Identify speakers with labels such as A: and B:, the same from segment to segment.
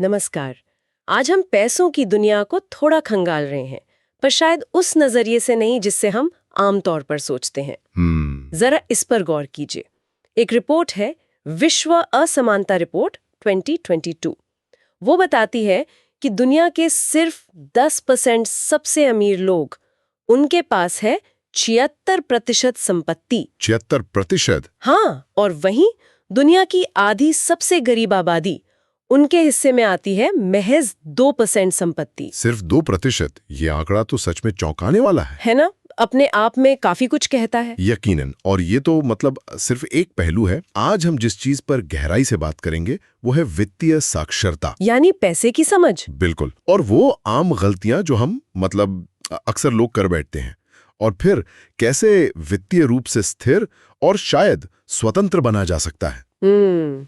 A: नमस्कार। आज हम पैसों की दुनिया को थोड़ा खंगाल रहे हैं, पर शायद उस नजरिए से नहीं जिससे हम आमतौर पर सोचते हैं। जरा इस पर गौर कीजिए। एक रिपोर्ट है, विश्व असमानता रिपोर्ट 2022। वो बताती है कि दुनिया के सिर्फ 10% सबसे अमीर लोग, उनके पास है 76% संपत्ति।
B: 76%?
A: हाँ, और वहीं दुनिया की आधी सबसे गरीब आबादी, उनके हिस्से में आती है महज 2% संपत्ति।
B: सिर्फ 2%? ये आंकड़ा तो सच में चौंकाने वाला है
A: ना? अपने आप में काफी कुछ कहता है।
B: यकीनन। और ये तो मतलब सिर्फ एक पहलू है। आज हम जिस चीज पर गहराई से बात करेंगे वो है वित्तीय साक्षरता,
A: यानी पैसे की समझ।
B: बिल्कुल। और वो आम गलतियां जो हम अक्सर लोग कर बैठते हैं, और फिर कैसे वित्तीय रूप से स्थिर और शायद स्वतंत्र बना जा सकता है।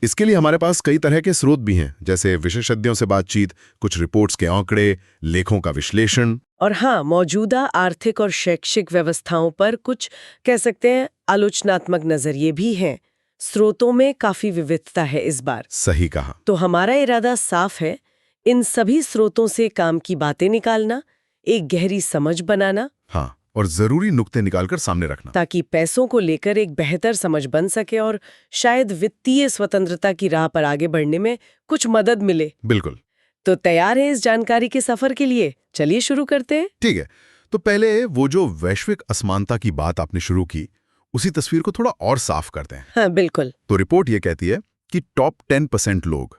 B: इसके लिए हमारे पास कई तरह के स्रोत भी हैं, जैसे विशेषज्ञों से बातचीत, कुछ रिपोर्ट्स के आंकड़े, लेखों का विश्लेषण,
A: और हाँ, मौजूदा आर्थिक और शैक्षिक व्यवस्थाओं पर कुछ कह सकते हैं आलोचनात्मक नजरिए भी हैं। स्रोतों में काफी विविधता है इस बार।
B: सही कहा।
A: तो हमारा इरादा साफ है, इन सभी स्रोतों से काम की बातें निकालना, एक गहरी समझ बनाना,
B: हाँ, और जरूरी नुक्ते निकालकर सामने रखना,
A: ताकि पैसों को लेकर एक बेहतर समझ बन सके और शायद वित्तीय स्वतंत्रता की राह पर आगे बढ़ने में कुछ मदद मिले।
B: बिल्कुल।
A: तो तैयार है इस जानकारी के सफर के लिए? चलिए शुरू करते हैं।
B: ठीक है। तो पहले वो जो वैश्विक असमानता की बात आपने शुरू की, उसी तस्वीर को थोड़ा और साफ करते हैं।
A: हाँ, बिल्कुल।
B: तो रिपोर्ट ये कहती है कि टॉप 10% लोग,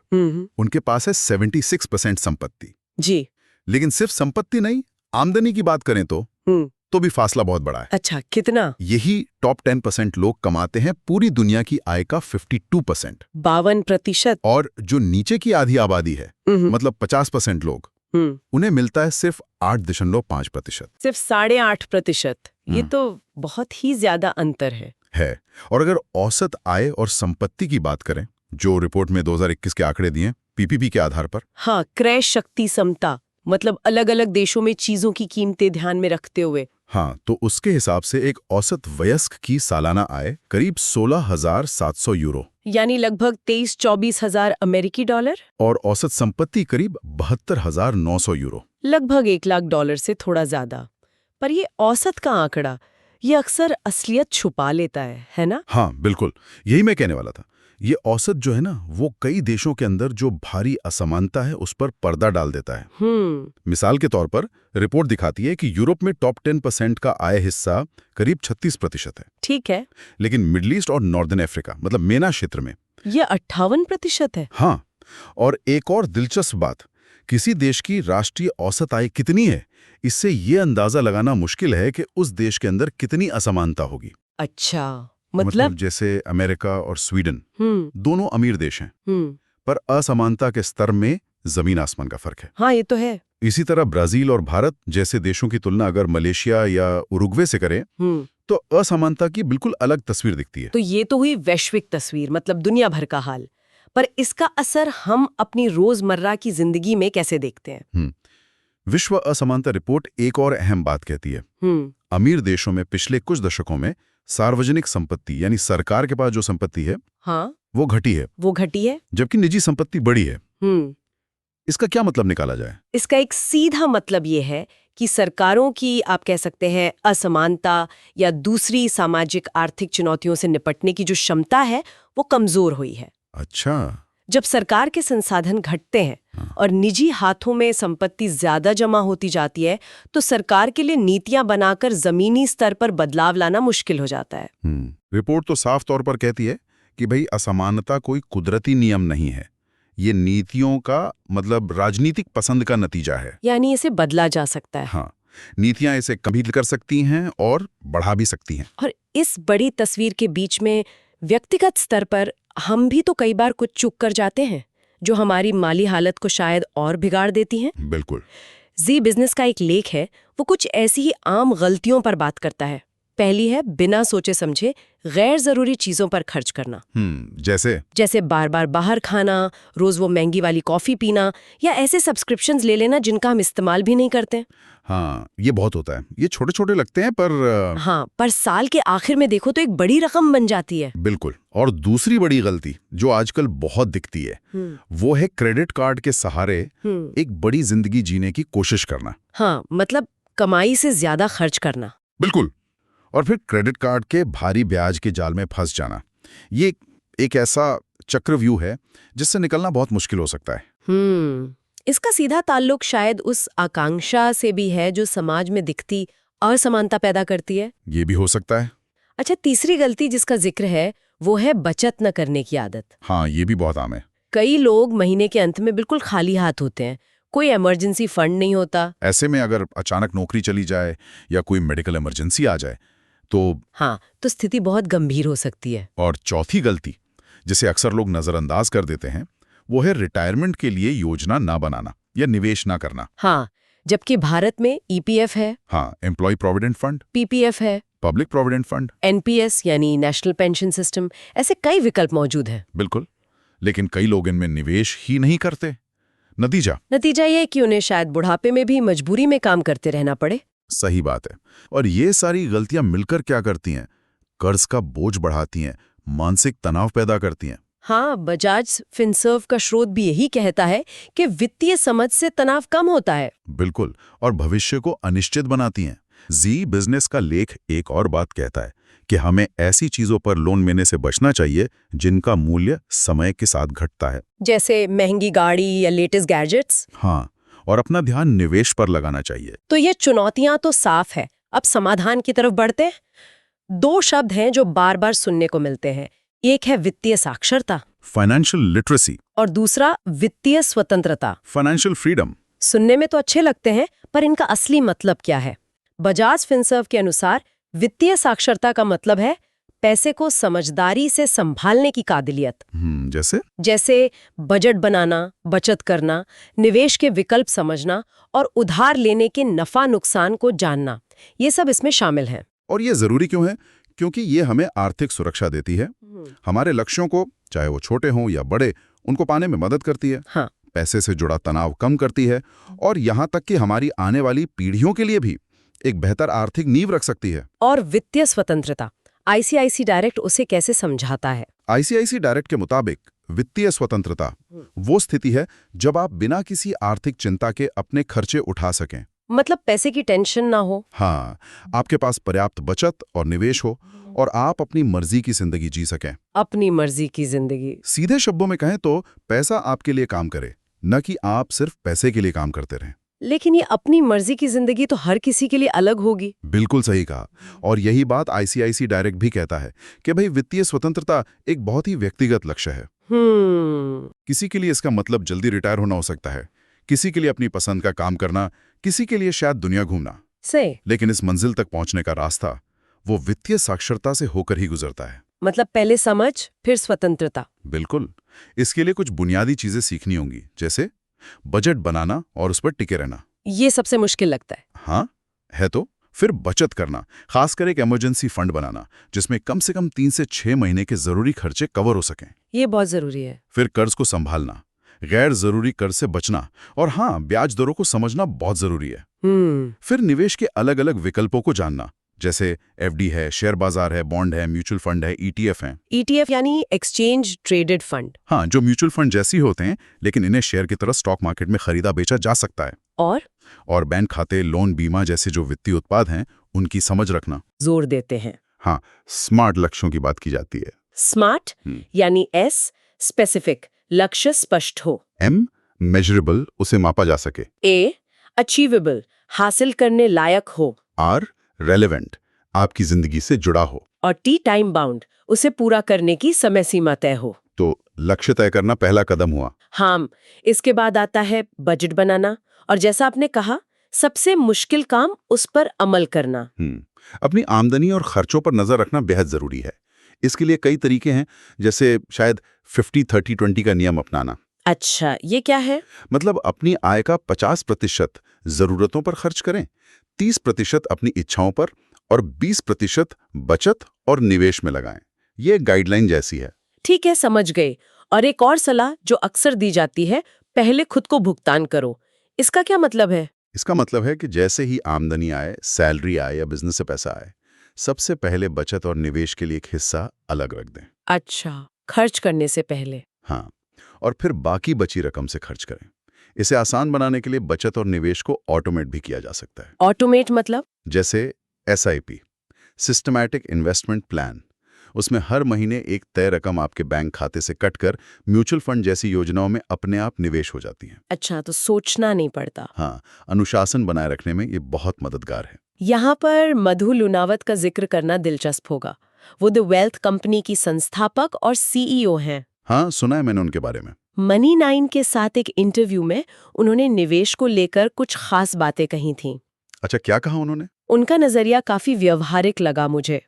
B: उनके पास है 76% संपत्ति।
A: जी। लेकिन
B: सिर्फ संपत्ति नहीं, आमदनी की बात करें तो भी फासला बहुत बड़ा है।
A: अच्छा, कितना?
B: यही टॉप 10% लोग कमाते हैं पूरी दुनिया की आय का 52%।
A: 52%।
B: और जो नीचे की आधी आबादी है, मतलब 50% लोग, उन्हें मिलता है सिर्फ 8.5%।
A: सिर्फ 8.5%। ये तो बहुत ही ज्यादा अंतर है।
B: और अगर औसत आय और संपत्ति की बात करें, जो रिपोर्ट में 2021 के आंकड़े दिए पीपीपी के आधार पर,
A: हाँ, क्रय शक्ति समता, मतलब अलग अलग देशों में चीजों की कीमतें ध्यान में रखते हुए,
B: हाँ, तो उसके हिसाब से एक औसत वयस्क की सालाना आय करीब 16,700 यूरो,
A: यानी लगभग 23-24 हजार अमेरिकी डॉलर,
B: और औसत संपत्ति करीब 72,900 यूरो,
A: लगभग 1 लाख डॉलर से थोड़ा ज्यादा। पर ये औसत का आंकड़ा, ये अक्सर असलियत छुपा लेता है ना?
B: हाँ, बिल्कुल, यही मैं कहने वाला था। ये औसत जो है ना, वो कई देशों के अंदर जो भारी असमानता है उस पर पर्दा डाल देता है। मिसाल के तौर पर रिपोर्ट दिखाती है कि यूरोप में टॉप 10% का आय हिस्सा करीब 36% है।
A: ठीक है।
B: लेकिन मिडल ईस्ट और नॉर्दर्न अफ्रीका, मतलब मेना क्षेत्र में,
A: ये 58% है।
B: हाँ। और एक और दिलचस्प बात, किसी देश की राष्ट्रीय औसत आय कितनी है, इससे ये अंदाजा लगाना मुश्किल है कि उस देश के अंदर कितनी असमानता होगी।
A: अच्छा,
B: मतलब जैसे अमेरिका और स्वीडन दोनों अमीर देश हैं, पर असमानता के स्तर में जमीन आसमान का फर्क है।
A: हाँ, ये तो है।
B: इसी तरह ब्राजील और भारत जैसे देशों की तुलना अगर मलेशिया या उरुग्वे से करें तो असमानता की बिल्कुल अलग तस्वीर दिखती है।
A: तो ये तो हुई वैश्विक तस्वीर, मतलब दुनिया भर का हाल। पर इसका असर हम अपनी रोजमर्रा की जिंदगी में कैसे देखते हैं?
B: विश्व असमानता रिपोर्ट एक और अहम बात कहती है। अमीर देशों में पिछले कुछ दशकों में सार्वजनिक संपत्ति, यानी सरकार के पास जो संपत्ति है,
A: हाँ,
B: वो घटी है, जबकि निजी संपत्ति बढ़ी है। इसका क्या मतलब निकाला जाए?
A: इसका एक सीधा मतलब ये है कि सरकारों की, आप कह सकते हैं, असमानता या दूसरी सामाजिक आर्थिक चुनौतियों से निपटने की जो क्षमता है वो कमजोर हुई है।
B: अच्छा।
A: जब सरकार के संसाधन घटते हैं और निजी हाथों में संपत्ति ज्यादा जमा होती जाती है, तो सरकार के लिए नीतियां बनाकर जमीनी स्तर पर बदलाव लाना मुश्किल हो जाता है।
B: रिपोर्ट तो साफ तौर पर कहती है कि भाई असमानता कोई कुदरती नियम नहीं है, ये नीतियों का, मतलब राजनीतिक पसंद का नतीजा है।
A: यानी इसे बदला जा सकता है।
B: हाँ, नीतियां इसे कम भी कर सकती हैं और बढ़ा भी सकती हैं।
A: और इस बड़ी तस्वीर के बीच में व्यक्तिगत स्तर पर हम भी तो कई बार कुछ चूक कर जाते हैं, जो हमारी माली हालत को शायद और बिगाड़ देती हैं।
B: बिल्कुल।
A: जी बिजनेस का एक लेख है, वो कुछ ऐसी ही आम गलतियों पर बात करता है। पहली है बिना सोचे समझे गैर जरूरी चीजों पर खर्च करना। जैसे बार बार बाहर खाना, रोज वो महंगी वाली कॉफी पीना, या ऐसे सब्सक्रिप्शंस ले लेना जिनका हम इस्तेमाल भी नहीं करते।
C: हाँ, ये बहुत होता है। ये छोटे छोटे लगते हैं पर
A: हाँ, पर साल के आखिर में देखो तो एक बड़ी रकम बन जाती है।
C: बिल्कुल। और दूसरी बड़ी गलती जो आजकल बहुत दिखती है वो है क्रेडिट कार्ड के सहारे एक बड़ी जिंदगी जीने की कोशिश करना।
A: हाँ, मतलब कमाई से ज्यादा खर्च करना।
C: बिल्कुल। और फिर क्रेडिट कार्ड के भारी ब्याज के जाल में फंस जाना। ये एक ऐसा चक्रव्यूह है जिससे निकलना बहुत मुश्किल हो सकता है।
A: इसका सीधा ताल्लुक शायद उस आकांक्षा से भी है जो समाज में दिखती असमानता पैदा करती है।
C: ये भी हो सकता है।
A: अच्छा, तीसरी गलती जिसका जिक्र है वो है बचत न करने की आदत।
C: हाँ, ये भी बहुत आम है।
A: कई लोग महीने के अंत में बिल्कुल खाली हाथ होते हैं, कोई इमरजेंसी फंड नहीं होता।
C: ऐसे में अगर अचानक नौकरी चली जाए या कोई मेडिकल इमरजेंसी आ जाए
A: तो स्थिति बहुत गंभीर हो सकती है।
C: और चौथी गलती जिसे अक्सर लोग नजरअंदाज कर देते हैं वो है रिटायरमेंट के लिए योजना ना बनाना या निवेश ना करना।
A: हाँ, जबकि भारत में ईपीएफ है,
C: हाँ, एम्प्लॉय प्रोविडेंट फंड,
A: पीपीएफ है,
C: पब्लिक प्रोविडेंट फंड,
A: एनपीएस यानी नेशनल पेंशन सिस्टम, ऐसे कई विकल्प मौजूद हैं।
C: बिल्कुल। लेकिन कई लोग इनमें निवेश ही नहीं करते। नतीजा
A: ये कि उन्हें शायद बुढ़ापे में भी मजबूरी में काम करते रहना पड़े।
C: सही बात है। और ये सारी गलतियां मिलकर क्या करती हैं? कर्ज का बोझ बढ़ाती हैं, मानसिक तनाव पैदा करती हैं।
A: हाँ, बजाज फिनसर्व का स्रोत भी यही कहता है कि वित्तीय समझ से तनाव कम होता है।
C: बिल्कुल। और भविष्य को अनिश्चित बनाती हैं। जी बिजनेस का लेख एक और बात कहता है कि हमें ऐसी चीजों पर लोन लेने से बचना चाहिए जिनका मूल्य समय के साथ घटता है,
A: जैसे महंगी गाड़ी या लेटेस्ट गैजेट्स।
C: हाँ, और अपना ध्यान निवेश पर लगाना चाहिए।
A: तो ये चुनौतियां तो साफ है। अब समाधान की तरफ बढ़ते हैं। 2 शब्द हैं जो बार बार सुनने को मिलते हैं। एक है वित्तीय साक्षरता,
C: फाइनेंशियल लिटरेसी,
A: और दूसरा वित्तीय स्वतंत्रता,
C: फाइनेंशियल फ्रीडम।
A: सुनने में तो अच्छे लगते हैं, पर इनका असली मतलब क्या है? बजाज फिनसर्व के अनुसार वित्तीय साक्षरता का मतलब है पैसे को समझदारी से संभालने की काबिलियत। जैसे बजट बनाना, बचत करना, निवेश के विकल्प समझना और उधार लेने के नफा नुकसान को जानना, ये सब इसमें शामिल हैं।
C: और ये जरूरी क्यों है? क्योंकि ये हमें आर्थिक सुरक्षा देती है, हमारे लक्ष्यों को, चाहे वो छोटे हों या बड़े, उनको पाने में मदद करती है।
A: हाँ।
C: पैसे से जुड़ा तनाव कम करती है और यहाँ तक कि हमारी आने वाली पीढ़ियों के लिए भी एक बेहतर आर्थिक नींव रख सकती है।
A: और वित्तीय स्वतंत्रता, आईसीआईसी डायरेक्ट उसे कैसे समझाता है?
C: आईसीआईसी डायरेक्ट के मुताबिक वित्तीय स्वतंत्रता वो स्थिति है जब आप बिना किसी आर्थिक चिंता के अपने खर्चे उठा सकें।
A: मतलब पैसे की टेंशन ना हो।
C: हाँ, आपके पास पर्याप्त बचत और निवेश हो और आप अपनी मर्जी की जिंदगी जी सकें।
A: अपनी मर्जी की जिंदगी।
C: सीधे शब्दों में कहें तो पैसा आपके लिए काम करे, न कि आप सिर्फ पैसे के लिए काम करते रहें।
A: लेकिन ये अपनी मर्जी की जिंदगी तो हर किसी के लिए अलग होगी।
C: बिल्कुल सही कहा। और यही बात आईसीआईसी डायरेक्ट भी कहता है कि भाई वित्तीय स्वतंत्रता एक बहुत ही व्यक्तिगत लक्ष्य है। किसी के लिए इसका मतलब जल्दी रिटायर होना हो सकता है, किसी के लिए अपनी पसंद का काम करना, किसी के लिए शायद दुनिया घूमना।
A: सही।
C: लेकिन इस मंजिल तक पहुंचने का रास्ता वो वित्तीय साक्षरता से होकर ही गुजरता है।
A: मतलब पहले समझ, फिर स्वतंत्रता।
C: बिल्कुल। इसके लिए कुछ बुनियादी चीजें सीखनी होंगी, जैसे बजट बनाना और उस पर टिके रहना।
A: ये सबसे मुश्किल लगता है।
C: हाँ है। तो फिर बचत करना, खासकर एक इमरजेंसी फंड बनाना जिसमें कम से कम 3 से 6 महीने के जरूरी खर्चे कवर हो सकें।
A: ये बहुत जरूरी है।
C: फिर कर्ज को संभालना, गैर जरूरी कर्ज से बचना, और हाँ, ब्याज दरों को समझना बहुत जरूरी है। फिर निवेश के अलग अलग विकल्पों को जानना, जैसे एफडी है, शेयर बाजार है, बॉन्ड है, म्यूचुअल फंड है, ईटीएफ हैं।
A: ईटीएफ यानी एक्सचेंज ट्रेडेड फंड।
C: हाँ, जो म्यूचुअल फंड जैसी होते हैं, लेकिन इन्हें शेयर की तरह स्टॉक मार्केट में खरीदा बेचा जा सकता है। और बैंक खाते, लोन, बीमा जैसे जो वित्तीय उत्पाद हैं, उनकी समझ रखना।
A: जोर देते हैं।
C: हाँ, स्मार्ट लक्ष्यों की बात की जाती है।
A: स्मार्ट यानी एस स्पेसिफिक, लक्ष्य स्पष्ट हो।
C: एम मेजरेबल, उसे मापा जा सके।
A: ए अचीवेबल, हासिल करने लायक हो।
C: आर रेलेवेंट, आपकी जिंदगी से जुड़ा हो।
A: और टी टाइम बाउंड, उसे पूरा करने की समय सीमा तय हो।
C: तो लक्ष्य तय करना पहला कदम हुआ।
A: हाँ, इसके बाद आता है बजट बनाना, और जैसा आपने कहा, सबसे मुश्किल काम उस पर अमल करना।
C: अपनी आमदनी और खर्चों पर नजर रखना बेहद जरूरी है। इसके लिए कई तरीके हैं, जैसे शायद 50-30-20 का नियम अपनाना।
A: अच्छा, ये क्या है?
C: मतलब अपनी आय का 50% जरूरतों पर खर्च करें, 30% अपनी इच्छाओं पर और 20% बचत और निवेश में लगाएं। ये एक गाइडलाइन जैसी है।
A: ठीक है, समझ गए। और एक और सलाह जो अक्सर दी जाती है, पहले खुद को भुगतान करो। इसका क्या मतलब है?
C: इसका मतलब है कि जैसे ही आमदनी आए, सैलरी आए या बिजनेस से पैसा आए, सबसे पहले बचत और निवेश के लिए एक हिस्सा अलग रख दें।
A: अच्छा, खर्च करने से पहले।
C: हाँ, और फिर बाकी बची रकम से खर्च करें। इसे आसान बनाने के लिए बचत और निवेश को ऑटोमेट भी किया जा सकता है।
A: ऑटोमेट मतलब?
C: जैसे SIP, सिस्टमैटिक इन्वेस्टमेंट प्लान। उसमें हर महीने एक तय रकम आपके बैंक खाते से कटकर म्यूचुअल फंड जैसी योजनाओं में अपने आप निवेश हो जाती है।
A: अच्छा, तो सोचना नहीं पड़ता।
C: हाँ, अनुशासन बनाए रखने में ये बहुत मददगार है।
A: यहाँ पर मधु लुनावत का जिक्र करना दिलचस्प होगा। वो द वेल्थ कंपनी की संस्थापक और CEO हैं।
C: हाँ, सुना है मैंने उनके बारे में।
A: मनी 9 के साथ एक इंटरव्यू में उन्होंने निवेश को लेकर कुछ खास बातें कही थीं।
C: अच्छा, क्या कहा उन्होंने?
A: उनका नजरिया काफी व्यवहारिक लगा मुझे।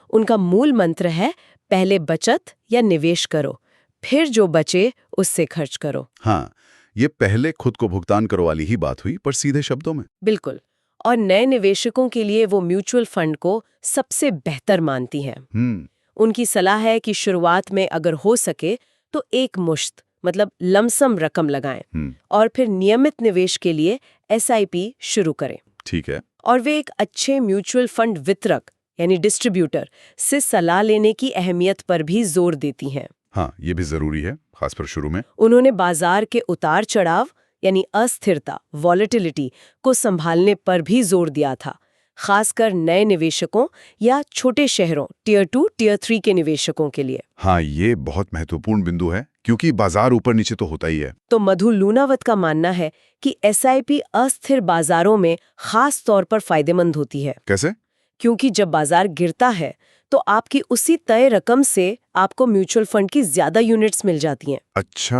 A: उनका मूल मंत्र है, पहले बचत या निवेश करो, फिर जो बचे उससे खर्च करो।
C: हाँ, ये पहले खुद को भुगतान करो वाली ही बात हुई, पर सीधे शब्दों में।
A: बिल्कुल। और नए निवेशकों के लिए वो म्यूचुअल फंड को सबसे बेहतर मानती हैं। उनकी सलाह है कि शुरुआत में अगर हो सके तो एक मुश्त मतलब लमसम रकम लगाएं और फिर नियमित निवेश के लिए SIP शुरू करें।
C: ठीक है।
A: और वे एक अच्छे म्यूचुअल फंड वितरक यानी डिस्ट्रीब्यूटर से सलाह लेने की अहमियत पर भी जोर देती हैं।
C: हाँ, ये भी जरूरी है, खासकर शुरू में।
A: उन्होंने बाजार के उतार चढ़ाव यानी अस्थिरता, वॉलेटिलिटी को संभालने पर भी जोर दिया था, खासकर नए निवेशकों या छोटे शहरों Tier 2, Tier 3 के निवेशकों के लिए।
C: हाँ, ये बहुत महत्वपूर्ण बिंदु है, क्योंकि बाजार ऊपर नीचे तो होता ही है।
A: तो मधु लुनावत का मानना है कि SIP अस्थिर बाजारों में खास तौर पर फायदेमंद होती है।
C: कैसे?
A: क्योंकि जब बाजार गिरता है तो आपकी उसी तय रकम से आपको म्यूचुअल फंड की ज्यादा यूनिट्स मिल जाती हैं।
C: अच्छा,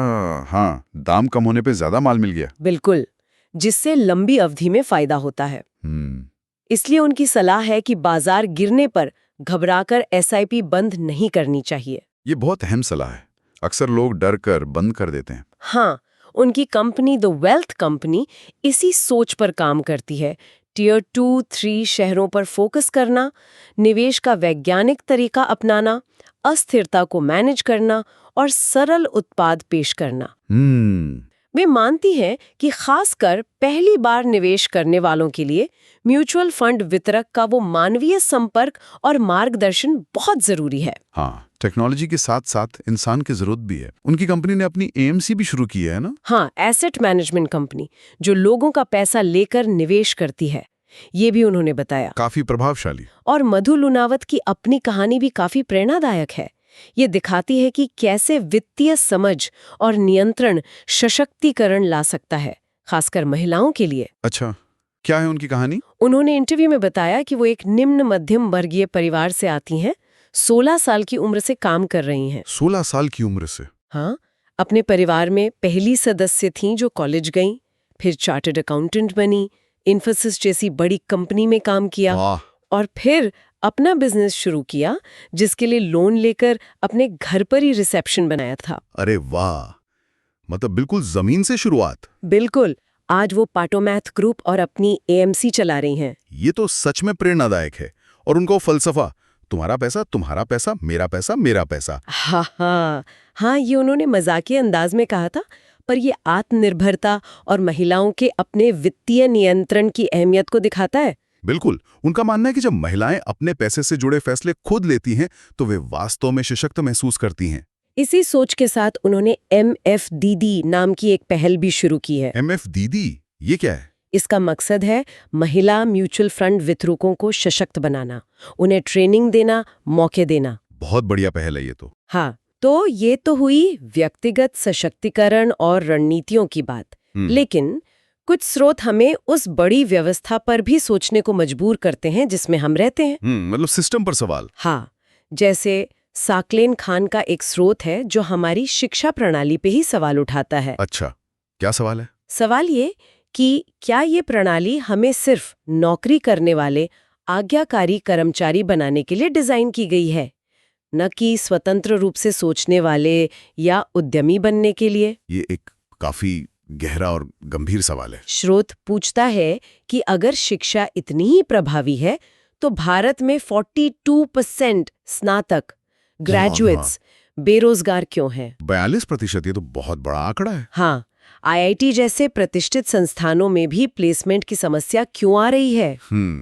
C: हाँ, दाम कम होने पे ज्यादा माल मिल गया।
A: बिल्कुल, जिससे लंबी अवधि में फायदा होता है। इसलिए उनकी सलाह है कि बाजार गिरने पर घबराकर SIP बंद नहीं करनी चाहिए।
C: ये बहुत अहम सलाह है। अक्सर लोग डर कर बंद कर देते हैं।
A: हाँ, उनकी कंपनी द वेल्थ कंपनी इसी सोच पर काम करती है। Tier 2, 3 शहरों पर फोकस करना, निवेश का वैज्ञानिक तरीका अपनाना, अस्थिरता को मैनेज करना और सरल उत्पाद पेश करना। वे मानती हैं कि खासकर पहली बार निवेश करने वालों के लिए म्यूचुअल फंड वितरक का वो मानवीय संपर्क और मार्गदर्शन बहुत जरूरी है।
C: हाँ, टेक्नोलॉजी के साथ साथ इंसान की जरूरत भी है। उनकी कंपनी ने अपनी AMC भी शुरू की है ना?
A: हाँ, एसेट मैनेजमेंट कंपनी जो लोगों का पैसा लेकर निवेश करती है, ये भी उन्होंने बताया।
C: काफी प्रभावशाली।
A: और मधु लुनावत की अपनी कहानी भी काफी प्रेरणादायक है। ये दिखाती है कि कैसे वित्तीय समझ और नियंत्रण सशक्तिकरण ला सकता है, खासकर महिलाओं के लिए।
C: अच्छा, क्या है उनकी कहानी?
A: उन्होंने इंटरव्यू में बताया कि वो एक निम्न मध्यम वर्गीय परिवार से आती हैं, 16 साल की उम्र से काम कर रही हैं।
C: 16 साल की उम्र से?
A: हाँ, अपने परिवार में पहली सदस्य थीं जो कॉलेज गईं, फिर चार्टर्ड अकाउंटेंट बनी, इन्फोसिस जैसी बड़ी कंपनी में काम किया और फिर अपना बिजनेस शुरू किया, जिसके लिए लोन लेकर अपने घर पर ही रिसेप्शन बनाया था।
C: अरे वाह, मतलब बिल्कुल जमीन से शुरुआत।
A: बिल्कुल। आज वो पाटोमैथ ग्रुप और अपनी AMC चला रही हैं।
C: ये तो सच में प्रेरणादायक है। और उनको फलसफा, तुम्हारा पैसा तुम्हारा पैसा, मेरा पैसा मेरा पैसा।
A: हाँ, ये उन्होंने मजाकिया अंदाज में कहा था, पर ये आत्मनिर्भरता और महिलाओं के अपने वित्तीय नियंत्रण की अहमियत को दिखाता है।
C: बिल्कुल। उनका मानना है कि जब महिलाएं अपने पैसे से जुड़े फैसले खुद लेती हैं तो वे वास्तव में सशक्त महसूस करती हैं।
A: इसी सोच के साथ उन्होंने MFDD नाम की एक पहल भी शुरू की है।
C: MFDD, ये क्या है?
A: इसका मकसद है महिला म्यूचुअल फंड वितरकों को सशक्त बनाना, उन्हें ट्रेनिंग देना, मौके देना।
C: बहुत बढ़िया पहल है ये तो।
A: हाँ, तो ये तो हुई व्यक्तिगत सशक्तिकरण और रणनीतियों की बात। लेकिन कुछ स्रोत हमें उस बड़ी व्यवस्था पर भी सोचने को मजबूर करते हैं जिसमें हम रहते हैं।
C: मतलब सिस्टम पर सवाल।
A: हाँ, जैसे साकलेन खान का एक स्रोत है जो हमारी शिक्षा प्रणाली पे ही सवाल उठाता है।
C: अच्छा, क्या सवाल है?
A: सवाल ये कि क्या ये प्रणाली हमें सिर्फ नौकरी करने वाले आज्ञाकारी कर्मचारी बनाने के लिए डिजाइन की गई है, न कि स्वतंत्र रूप से सोचने वाले या उद्यमी बनने के लिए?
C: ये एक काफी गहरा और गंभीर सवाल है।
A: स्रोत पूछता है कि अगर शिक्षा इतनी ही प्रभावी है तो भारत में 42% स्नातक ग्रेजुएट्स बेरोजगार क्यों हैं?
C: 42%, ये तो बहुत बड़ा आंकड़ा है।
A: हाँ, IIT जैसे प्रतिष्ठित संस्थानों में भी प्लेसमेंट की समस्या क्यों आ रही है?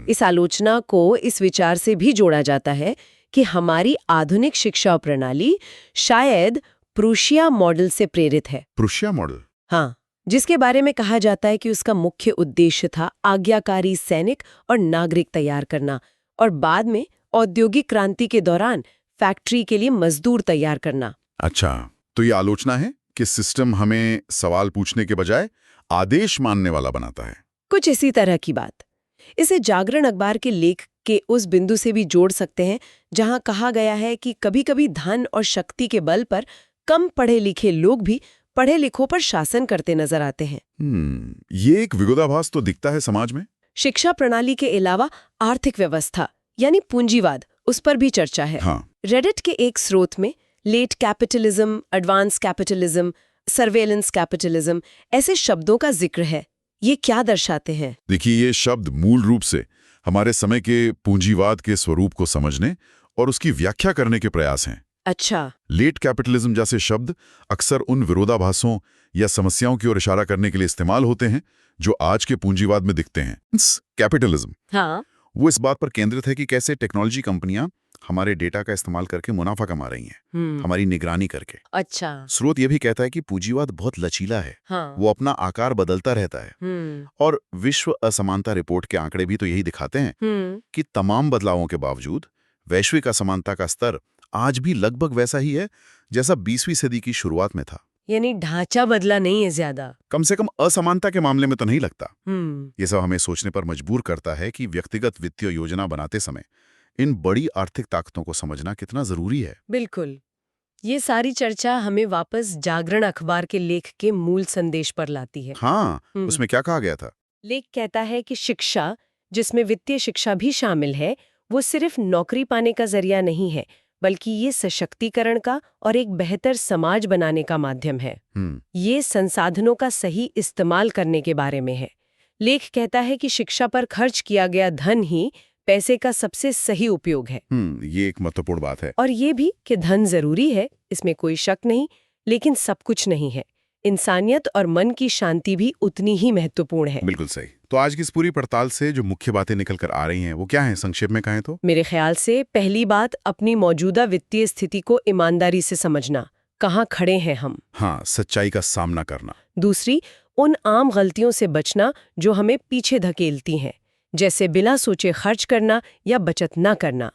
A: इस आलोचना को इस विचार से भी जोड़ा जाता है कि हमारी आधुनिक शिक्षा प्रणाली शायद प्रूशिया मॉडल से प्रेरित है।
C: Prussia model?
A: हाँ, जिसके बारे में कहा जाता है कि उसका मुख्य उद्देश्य था आज्ञाकारी सैनिक और नागरिक तैयार करना और बाद में औद्योगिक क्रांति के दौरान फैक्ट्री के लिए मजदूर तैयार करना।
C: अच्छा, तो ये आलोचना है कि सिस्टम हमें सवाल पूछने के बजाय आदेश मानने वाला बनाता है।
A: कुछ इसी तरह की बात। इसे जागरण अखबार के लेख के उस बिंदु से भी जोड़ सकते हैं जहां कहा गया है कि कभी-कभी धन और शक्ति के बल पर कम पढ़े लिखे लोग भी पढ़े लिखों पर शासन करते नजर आते हैं।
C: ये एक विरोधाभास तो दिखता है समाज में।
A: शिक्षा प्रणाली के अलावा आर्थिक व्यवस्था यानी पूंजीवाद, उस पर भी चर्चा है।
C: हाँ।
A: रेडिट के एक स्रोत में late capitalism, advance capitalism, surveillance capitalism ऐसे शब्दों का जिक्र है। ये क्या दर्शाते हैं?
C: देखिए, ये शब्द मूल रूप से हमारे समय के पूंजीवाद के स्वरूप को समझने और उसकी व्याख्या करने के प्रयास हैं।
A: अच्छा।
C: लेट कैपिटलिज्म जैसे शब्द अक्सर उन विरोधाभासों या समस्याओं की ओर इशारा करने के लिए इस्तेमाल होते हैं जो आज के पूंजीवाद में दिखते हैं। कैपिटलिज्म
A: हाँ।
C: वो इस बात पर केंद्रित है कि कैसे टेक्नोलॉजी कंपनियां हमारे डेटा का इस्तेमाल करके मुनाफा कमा रही हैं, हमारी निगरानी करके।
A: अच्छा।
C: स्रोत ये भी कहता है कि पूंजीवाद बहुत लचीला है।
A: हाँ।
C: वो अपना आकार बदलता रहता है। और विश्व असमानता रिपोर्ट के आंकड़े भी तो यही दिखाते हैं कि तमाम बदलावों के बावजूद वैश्विक असमानता का स्तर आज भी लगभग वैसा ही है जैसा 20वीं सदी की शुरुआत में था।
A: यानी ढांचा बदला नहीं है ज्यादा।
C: कम से कम असमानता के मामले में तो नहीं लगता। ये सब हमें सोचने पर मजबूर करता है कि व्यक्तिगत वित्तीय योजना बनाते समय इन बड़ी आर्थिक ताकतों को समझना कितना जरूरी है।
A: बिल्कुल। ये सारी चर्चा हमें वापस जागरण अखबार के लेख के मूल संदेश पर लाती है।
C: हाँ, उसमें क्या कहा गया था?
A: लेख कहता है कि शिक्षा, जिसमें वित्तीय शिक्षा भी शामिल है, वो सिर्फ नौकरी पाने का जरिया नहीं है, बल्कि ये सशक्तिकरण का और एक बेहतर समाज बनाने का माध्यम है। ये संसाधनों का सही इस्तेमाल करने के बारे में है। लेख कहता है कि शिक्षा पर खर्च किया गया धन ही पैसे का सबसे सही उपयोग है।
C: ये एक महत्वपूर्ण बात है।
A: और ये भी कि धन जरूरी है, इसमें कोई शक नहीं, लेकिन सब कुछ नहीं है। इंसानियत और मन की शांति भी उतनी ही महत्वपूर्ण है।
C: बिल्कुल सही। तो आज की इस पूरी पड़ताल से जो मुख्य बातें निकल कर आ रही हैं वो क्या हैं, संक्षेप में कहें तो?
A: मेरे ख्याल से पहली बात, अपनी मौजूदा वित्तीय स्थिति को ईमानदारी से समझना, कहाँ खड़े हैं हम।
C: हाँ, सच्चाई का सामना करना।
A: दूसरी, उन आम गलतियों से बचना जो हमें पीछे धकेलती हैं, जैसे बिना सोचे खर्च करना या बचत न करना।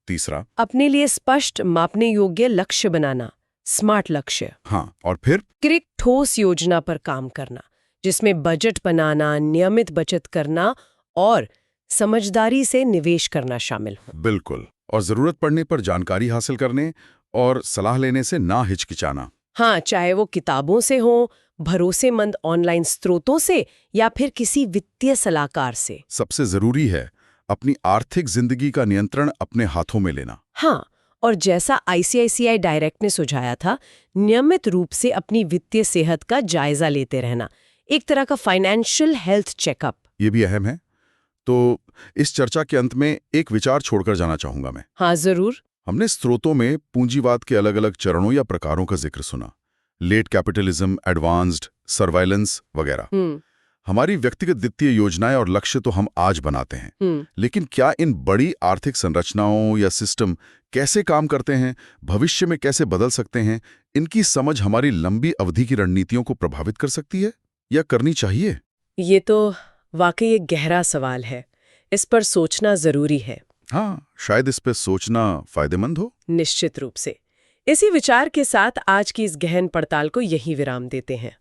C: तीसरा,
A: अपने लिए स्पष्ट मापने योग्य लक्ष्य बनाना, स्मार्ट लक्ष्य।
C: हाँ, और फिर
A: एक ठोस योजना पर काम करना, जिसमें बजट बनाना, नियमित बचत करना और समझदारी से निवेश करना शामिल हो।
C: बिल्कुल। और जरूरत पड़ने पर जानकारी हासिल करने और सलाह लेने से ना हिचकिचाना।
A: हाँ, चाहे वो किताबों से हो, भरोसेमंद ऑनलाइन स्रोतों से या फिर किसी वित्तीय सलाहकार से।
C: सबसे जरूरी है अपनी आर्थिक जिंदगी का नियंत्रण अपने हाथों में लेना।
A: हाँ, और जैसा ICICI डायरेक्ट ने सुझाया था, नियमित रूप से अपनी वित्तीय सेहत का जायजा लेते रहना, एक तरह का फाइनेंशियल हेल्थ चेकअप।
C: ये भी अहम है। तो इस चर्चा के अंत में एक विचार छोड़कर जाना चाहूंगा मैं।
A: हाँ, जरूर।
C: हमने स्रोतों में पूंजीवाद के अलग अलग चरणों या प्रकारों का जिक्र सुना, लेट कैपिटलिज्म, एडवांस्ड, सर्वाइलेंस वगैरह। हमारी व्यक्तिगत वित्तीय योजनाएं और लक्ष्य तो हम आज बनाते हैं, लेकिन क्या इन बड़ी आर्थिक संरचनाओं या सिस्टम कैसे काम करते हैं, भविष्य में कैसे बदल सकते हैं, इनकी समझ हमारी लंबी अवधि की रणनीतियों को प्रभावित कर सकती है या करनी चाहिए?
A: ये तो वाकई एक गहरा सवाल है। इस पर सोचना जरूरी है।
C: हाँ, शायद इस पर सोचना फायदेमंद हो।
A: निश्चित रूप से। इसी विचार के साथ आज की इस गहन पड़ताल को यहीं विराम देते हैं।